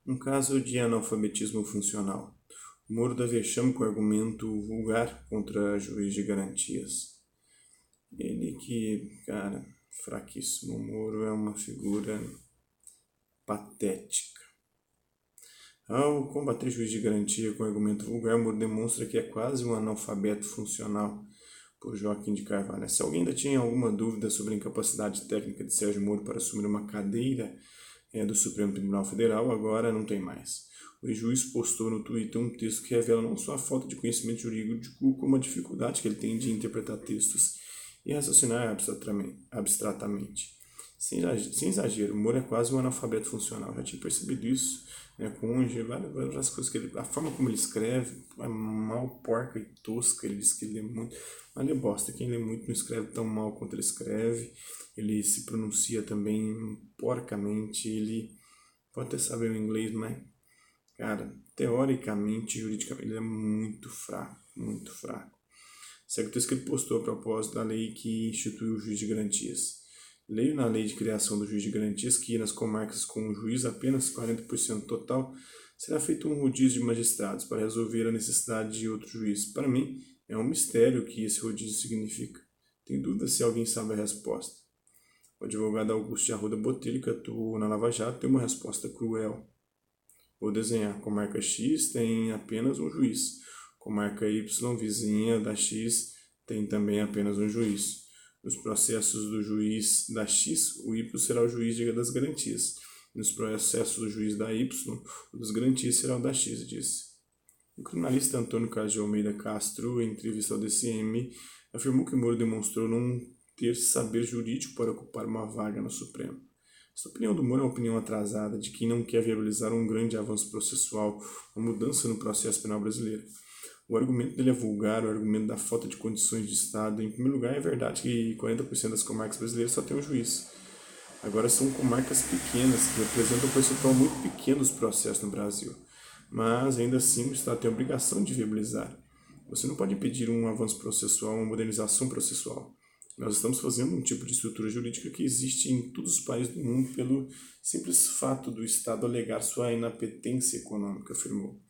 Um caso de analfabetismo funcional. O Moro dá vexame com argumento vulgar contra juiz de garantias. Ele que, cara, fraquíssimo. O Moro é uma figura patética. Ao combater juiz de garantia com argumento vulgar, Moro demonstra que é quase um analfabeto funcional, por Joaquim de Carvalho. Se alguém ainda tinha alguma dúvida sobre a incapacidade técnica de Sérgio Moro para assumir uma cadeira do Supremo Tribunal Federal, agora não tem mais. O juiz postou no Twitter um texto que revela não só a falta de conhecimento jurídico, como a dificuldade que ele tem de interpretar textos e raciocinar abstratamente. Sem exagero, Moro é quase um analfabeto funcional. Eu já tinha percebido isso, né, cônjuge, várias coisas que ele... A forma como ele escreve é mal porca e tosca. Ele diz que ele lê muito, mas lê bosta. Quem lê muito não escreve tão mal quanto ele escreve. Ele se pronuncia também porcamente. Ele pode até saber o inglês, mas, cara, teoricamente, juridicamente, ele é muito fraco, muito fraco. Segue o texto que ele postou a propósito da lei que instituiu o juiz de garantias. Leio na lei de criação do juiz de garantias que nas comarcas com um juiz apenas 40% total será feito um rodízio de magistrados para resolver a necessidade de outro juiz. Para mim, é um mistério o que esse rodízio significa. Tenho dúvida se alguém sabe a resposta. O advogado Augusto de Arruda Botelho, que atuou na Lava Jato, tem uma resposta cruel. Vou desenhar. Comarca X tem apenas um juiz. Comarca Y, vizinha da X, tem também apenas um juiz. Nos processos do juiz da X, o Y será o juiz das garantias. Nos processos do juiz da Y, o das garantias será o da X, disse. O criminalista Antônio Carlos de Almeida Castro, em entrevista ao DCM, afirmou que Moro demonstrou não ter saber jurídico para ocupar uma vaga no Supremo. Essa opinião do Moro é uma opinião atrasada de quem não quer viabilizar um grande avanço processual, uma mudança no processo penal brasileiro. O argumento dele é vulgar, o argumento da falta de condições de Estado. Em primeiro lugar, é verdade que 40% das comarcas brasileiras só tem um juiz. Agora, são comarcas pequenas, que representam um percentual muito pequeno dos processos no Brasil. Mas, ainda assim, o Estado tem a obrigação de viabilizar. Você não pode impedir um avanço processual, uma modernização processual. Nós estamos fazendo um tipo de estrutura jurídica que existe em todos os países do mundo pelo simples fato do Estado alegar sua inapetência econômica, afirmou.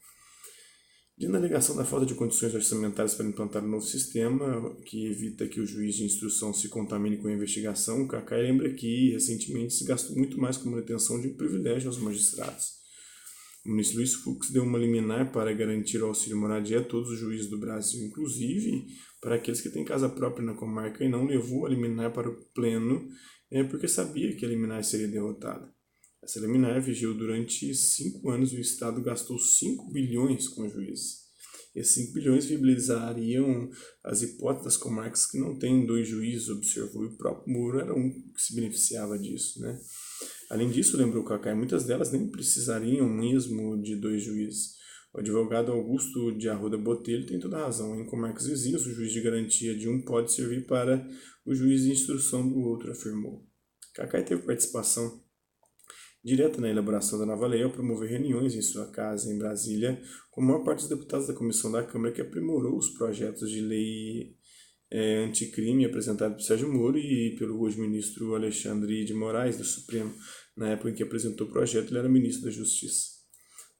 Diante da alegação da falta de condições orçamentárias para implantar um novo sistema que evita que o juiz de instrução se contamine com a investigação, o Cacai lembra que, recentemente, se gastou muito mais com a manutenção de um privilégio aos magistrados. O ministro Luiz Fux deu uma liminar para garantir o auxílio moradia a todos os juízes do Brasil, inclusive para aqueles que têm casa própria na comarca, e não levou a liminar para o pleno porque sabia que a liminar seria derrotada. Essa liminar vigiou durante 5 anos e o Estado gastou 5 bilhões com juízes. Esses 5 bilhões viabilizariam as hipóteses das comarcas que não têm 2 juízes, observou, e o próprio Moro era um que se beneficiava disso, né? Além disso, lembrou Cacai, muitas delas nem precisariam mesmo de 2 juízes. O advogado Augusto de Arruda Botelho tem toda a razão. Em comarcas vizinhas, o juiz de garantia de um pode servir para o juiz de instrução do outro, afirmou. Cacai teve participação direta na elaboração da nova lei ao promover reuniões em sua casa, em Brasília, com a maior parte dos deputados da comissão da Câmara que aprimorou os projetos de lei anticrime apresentado por Sérgio Moro e pelo hoje ministro Alexandre de Moraes, do Supremo. Na época em que apresentou o projeto, ele era ministro da Justiça.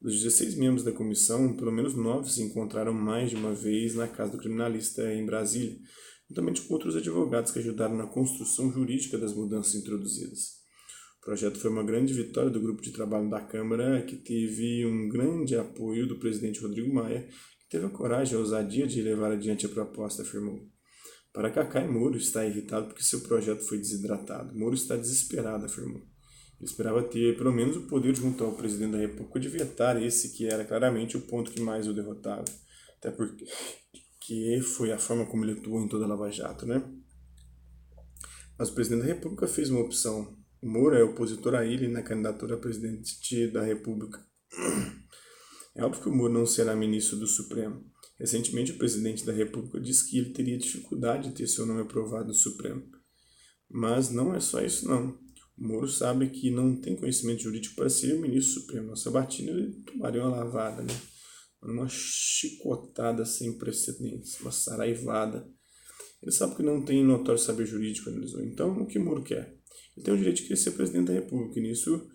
Dos 16 membros da comissão, pelo menos 9 se encontraram mais de uma vez na casa do criminalista em Brasília, juntamente com outros advogados que ajudaram na construção jurídica das mudanças introduzidas. O projeto foi uma grande vitória do grupo de trabalho da Câmara, que teve um grande apoio do presidente Rodrigo Maia, que teve a coragem e a ousadia de levar adiante a proposta, afirmou. Para Cacai, Moro está irritado porque seu projeto foi desidratado. Moro está desesperado, afirmou. Ele esperava ter pelo menos o poder junto ao presidente da República de vetar esse que era claramente o ponto que mais o derrotava. Até porque foi a forma como ele atuou em toda a Lava Jato, né? Mas o presidente da República fez uma opção. O Moro é opositor a ele na candidatura a presidente da República. É óbvio que o Moro não será ministro do Supremo. Recentemente, o presidente da República disse que ele teria dificuldade de ter seu nome aprovado no Supremo. Mas não é só isso, não. O Moro sabe que não tem conhecimento jurídico para ser o ministro do Supremo. Na sabatina, ele tomaria uma lavada, né? Uma chicotada sem precedentes, uma saraivada. Ele sabe que não tem notório saber jurídico, analisou. Então, o que o Moro quer? Ele tem o direito de querer ser presidente da República, e nisso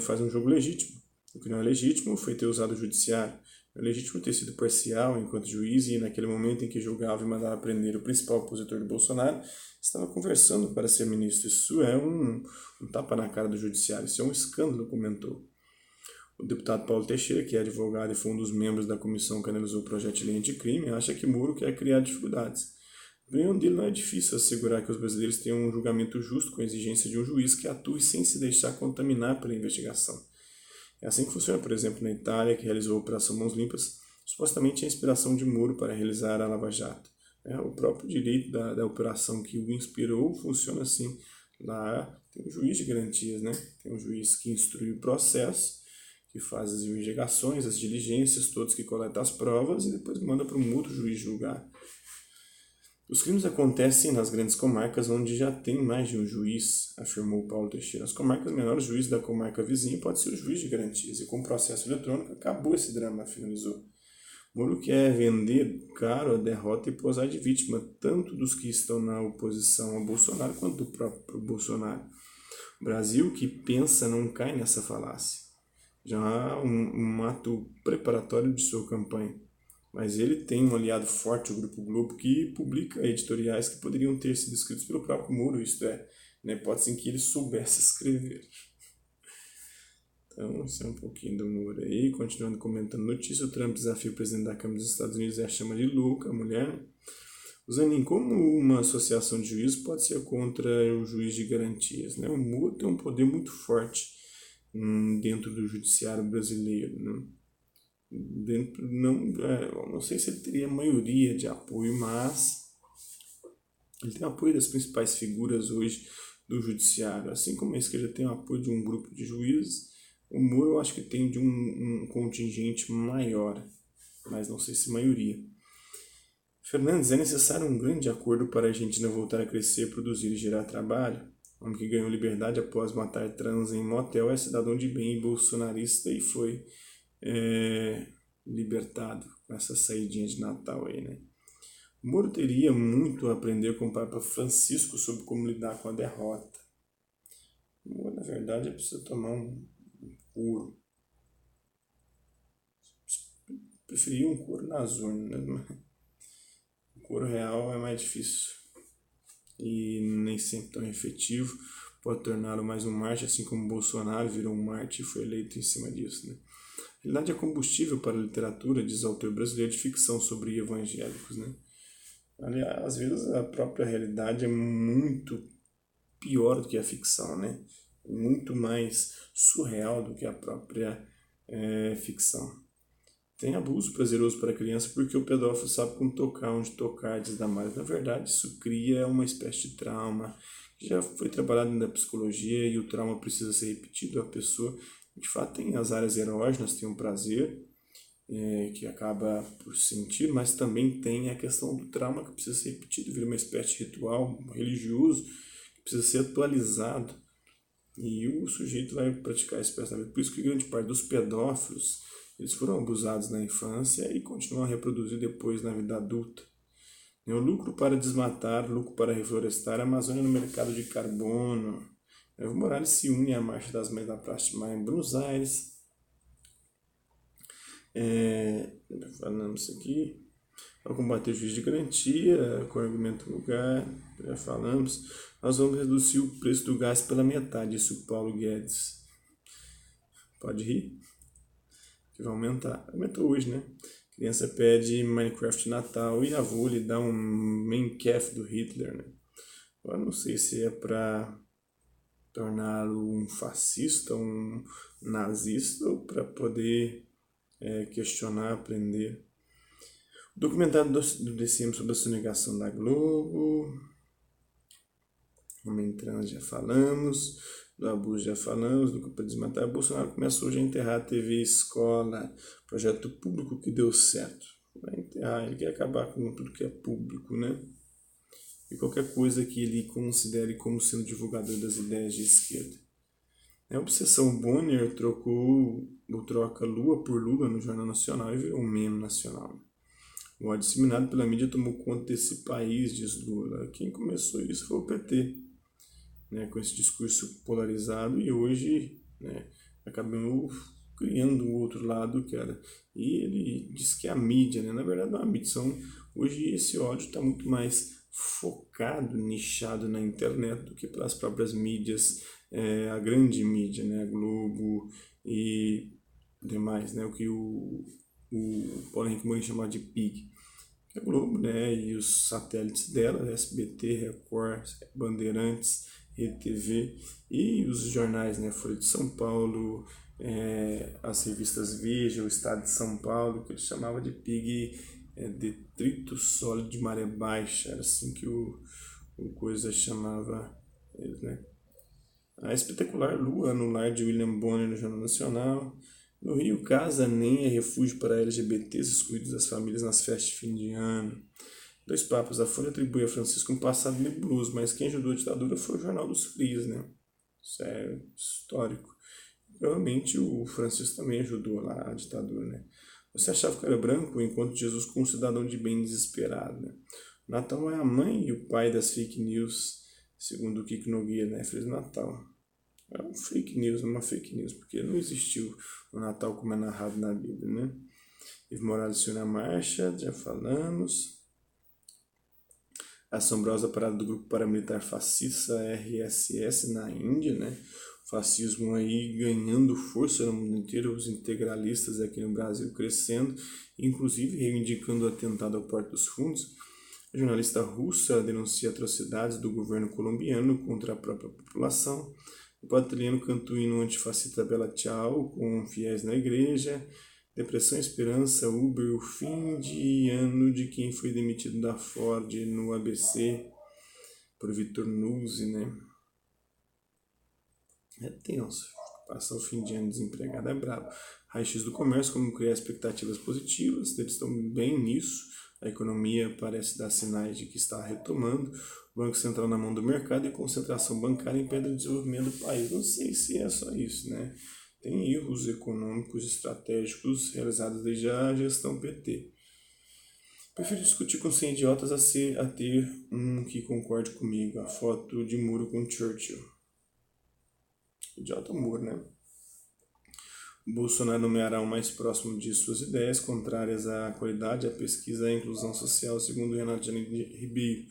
faz um jogo legítimo. O que não é legítimo foi ter usado o judiciário. É legítimo ter sido parcial enquanto juiz e, naquele momento em que julgava e mandava prender o principal opositor de Bolsonaro, estava conversando para ser ministro. Isso é um tapa na cara do judiciário, isso é um escândalo, comentou. O deputado Paulo Teixeira, que é advogado e foi um dos membros da comissão que analisou o projeto de lei anticrime, acha que Moro quer criar dificuldades. A opinião dele não é difícil assegurar que os brasileiros tenham um julgamento justo com a exigência de um juiz que atue sem se deixar contaminar pela investigação. É assim que funciona, por exemplo, na Itália, que realizou a Operação Mãos Limpas, supostamente a inspiração de Moro para realizar a Lava Jato. O próprio direito da operação que o inspirou funciona assim. Lá tem um juiz de garantias, né? Tem um juiz que instrui o processo, que faz as investigações, as diligências, todos que coletam as provas e depois manda para um outro juiz julgar. Os crimes acontecem nas grandes comarcas onde já tem mais de um juiz, afirmou Paulo Teixeira. As comarcas menores, o juiz da comarca vizinha pode ser o juiz de garantias. E com o processo eletrônico acabou esse drama, finalizou. Moro quer vender caro a derrota e posar de vítima, tanto dos que estão na oposição a Bolsonaro quanto do próprio Bolsonaro. O Brasil que pensa não cai nessa falácia. Já há um ato preparatório de sua campanha. Mas ele tem um aliado forte, o Grupo Globo, que publica editoriais que poderiam ter sido escritos pelo próprio Moro, isto é, na hipótese em que ele soubesse escrever. Então, isso é um pouquinho do Moro aí. Continuando comentando notícia, o Trump desafia o presidente da Câmara dos Estados Unidos e a chama de louca, a mulher. Zanin, como uma associação de juízes pode ser contra o juiz de garantias? Né? O Moro tem um poder muito forte dentro do judiciário brasileiro, né? Não sei se ele teria maioria de apoio, mas ele tem apoio das principais figuras hoje do judiciário, assim como a esquerda tem o apoio de um grupo de juízes. O Moro eu acho que tem de um contingente maior, mas não sei se maioria. Fernandes, é necessário um grande acordo para a Argentina voltar a crescer, produzir e gerar trabalho? O homem que ganhou liberdade após matar trans em motel é cidadão de bem e bolsonarista e foi libertado com essa saidinha de Natal aí, né? O Moro teria muito a aprender com o Papa Francisco sobre como lidar com a derrota. O Moro, na verdade, é preciso tomar um couro. Preferia um couro nas urnas, né? O couro real é mais difícil e nem sempre tão efetivo. Pode torná-lo mais um mártir, assim como Bolsonaro virou um mártir e foi eleito em cima disso, né? A realidade é combustível para a literatura, diz o autor brasileiro de ficção sobre evangélicos, né? Aliás, às vezes a própria realidade é muito pior do que a ficção, né? Muito mais surreal do que a própria ficção. Tem abuso prazeroso para a criança porque o pedófilo sabe como tocar, onde tocar, diz Damares. Na verdade, isso cria uma espécie de trauma que já foi trabalhado na psicologia e o trauma precisa ser repetido. A pessoa, de fato, tem as áreas erógenas, tem um prazer que acaba por sentir, mas também tem a questão do trauma que precisa ser repetido, vira uma espécie de ritual religioso que precisa ser atualizado e o sujeito vai praticar esse pensamento. Por isso que grande parte dos pedófilos eles foram abusados na infância e continuam a reproduzir depois na vida adulta. O lucro para desmatar, lucro para reflorestar, a Amazônia no mercado de carbono. Evo Morales se une à Marcha das Mães da Praça de Maio em Buenos Aires. Falamos aqui. Para combater o juiz de garantia, com argumento vulgar, já falamos. Nós vamos reduzir o preço do gás pela metade, disse o Paulo Guedes. Pode rir? Que vai aumentar. Aumentou hoje, né? Criança pede Minecraft Natal e avô lhe dá um Minecraft do Hitler, né? Eu não sei se é para torná-lo um fascista, um nazista ou para poder questionar, aprender. O documentário do DCM sobre a sonegação da Globo. Homem trans já falamos. Do abuso já falamos. Do culpa de desmatar. Bolsonaro começou hoje a enterrar a TV Escola. Projeto público que deu certo. Vai enterrar. Ele quer acabar com tudo que é público, né? E qualquer coisa que ele considere como sendo divulgador das ideias de esquerda. A obsessão Bonner troca Lua por Lula no Jornal Nacional e virou um meme nacional. O ódio disseminado pela mídia tomou conta desse país, diz Lula. Quem começou isso foi o PT, né, com esse discurso polarizado e hoje acabou criando um outro lado, cara. E ele diz que é a mídia, né? Na verdade não é a mídia, hoje esse ódio está muito mais focado, nichado na internet do que pelas próprias mídias, a grande mídia, né? A Globo e demais, né? O que o Paulo Henrique Mourinho chamava de PIG, que é a Globo, né? E os satélites dela, SBT, Record, Bandeirantes, RTV e os jornais, né? Folha de São Paulo, as revistas Veja, o Estado de São Paulo, que ele chamava de PIG, Detrito Sólido de Maré Baixa, era assim que o coisa chamava eles, né? A espetacular Lua no lar de William Bonner no Jornal Nacional. No Rio, casa nem é refúgio para LGBTs excluídos das famílias nas festas de fim de ano. Dois papas, a Folha atribui a Francisco um passado nebuloso, mas quem ajudou a ditadura foi o Jornal dos Frios, né? Isso é histórico. Provavelmente o Francisco também ajudou lá a ditadura, né? Você achava que era branco, enquanto Jesus com um cidadão de bem desesperado, né? Natal é a mãe e o pai das fake news, segundo o Kiko Nogueira, né? Feliz Natal. É um fake news, uma fake news, porque não existiu o Natal como é narrado na Bíblia, né? Evo Morales se une à marcha, já falamos. A assombrosa parada do grupo paramilitar fascista RSS na Índia, né? O fascismo aí ganhando força no mundo inteiro, os integralistas aqui no Brasil crescendo, inclusive reivindicando o atentado ao Porto dos Fundos. A jornalista russa denuncia atrocidades do governo colombiano contra a própria população. O padre italiano canta o hino antifascista Bella Ciao com fiéis na igreja. Depressão e esperança, Uber, o fim de ano de quem foi demitido da Ford no ABC por Vitor Nuzzi, né? É tenso. Passar o fim de ano desempregado é brabo. Raio-X do comércio, como criar expectativas positivas, eles estão bem nisso. A economia parece dar sinais de que está retomando. O Banco Central na mão do mercado e concentração bancária impede o desenvolvimento do país. Não sei se é só isso, né? Tem erros econômicos estratégicos realizados desde a gestão PT. Prefiro discutir com 100 idiotas a ter um que concorde comigo. A foto de muro com Churchill. Idiota muro, né? Bolsonaro nomeará o mais próximo de suas ideias, contrárias à qualidade, à pesquisa e à inclusão social, segundo Renato Janine Ribeiro.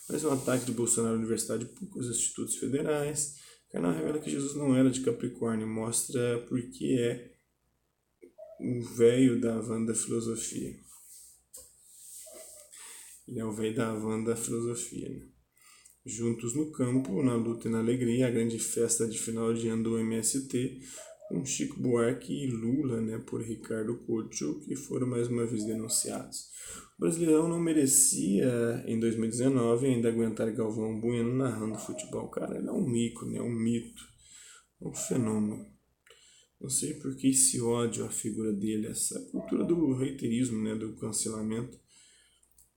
Mais um ataque de Bolsonaro à Universidade Pública, aos institutos federais. Canal revela que Jesus não era de Capricórnio, mostra porque é o velho da van da filosofia. Ele é o velho da van da filosofia, né? Juntos no campo, na luta e na alegria, a grande festa de final de ano do MST, com Chico Buarque e Lula, né, por Ricardo Couto, que foram mais uma vez denunciados. O Brasileirão não merecia, em 2019, ainda aguentar Galvão Bueno narrando futebol. Cara, ele é um ícone, é um mito, é um fenômeno. Não sei por que esse ódio à figura dele, essa cultura do reiterismo, né, do cancelamento.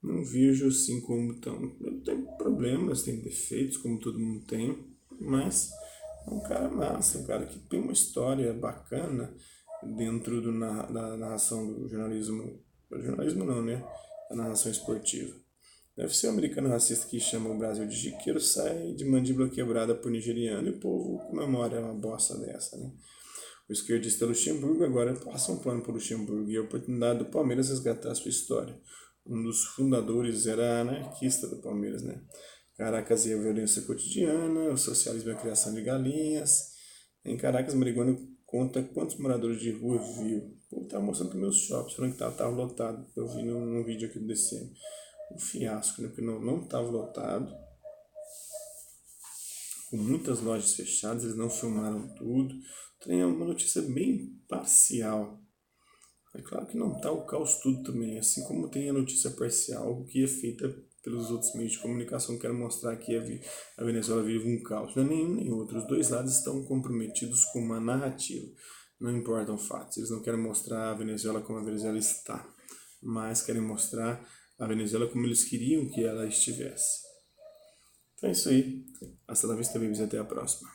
Não vejo assim como tão... Tem problemas, tem defeitos, como todo mundo tem, mas é um cara massa, um cara que tem uma história bacana dentro da narração do jornalismo. Do jornalismo não, né? Da narração esportiva. Deve ser um americano racista que chama o Brasil de jiqueiro, sai de mandíbula quebrada por nigeriano e o povo comemora uma bosta dessa, né? O esquerdista Luxemburgo agora passa um plano para o Luxemburgo e a oportunidade do Palmeiras resgatar a sua história. Um dos fundadores era anarquista do Palmeiras, né? Caracas e a violência cotidiana, o socialismo e a criação de galinhas. Em Caracas, Marihuana conta quantos moradores de rua viu. Pô, tava mostrando para meus shoppings, falando que tava lotado. Eu vi num vídeo aqui do DCM. Um fiasco, né? Porque não tava lotado. Com muitas lojas fechadas, eles não filmaram tudo. Tem uma notícia bem parcial. É claro que não está o caos tudo também, assim como tem a notícia parcial que é feita pelos outros meios de comunicação que querem mostrar que a Venezuela vive um caos. Não é nenhum nem outro. Os dois lados estão comprometidos com uma narrativa. Não importam fatos. Eles não querem mostrar a Venezuela como a Venezuela está, mas querem mostrar a Venezuela como eles queriam que ela estivesse. Então é isso aí. Hasta la vista, babies. Até a próxima.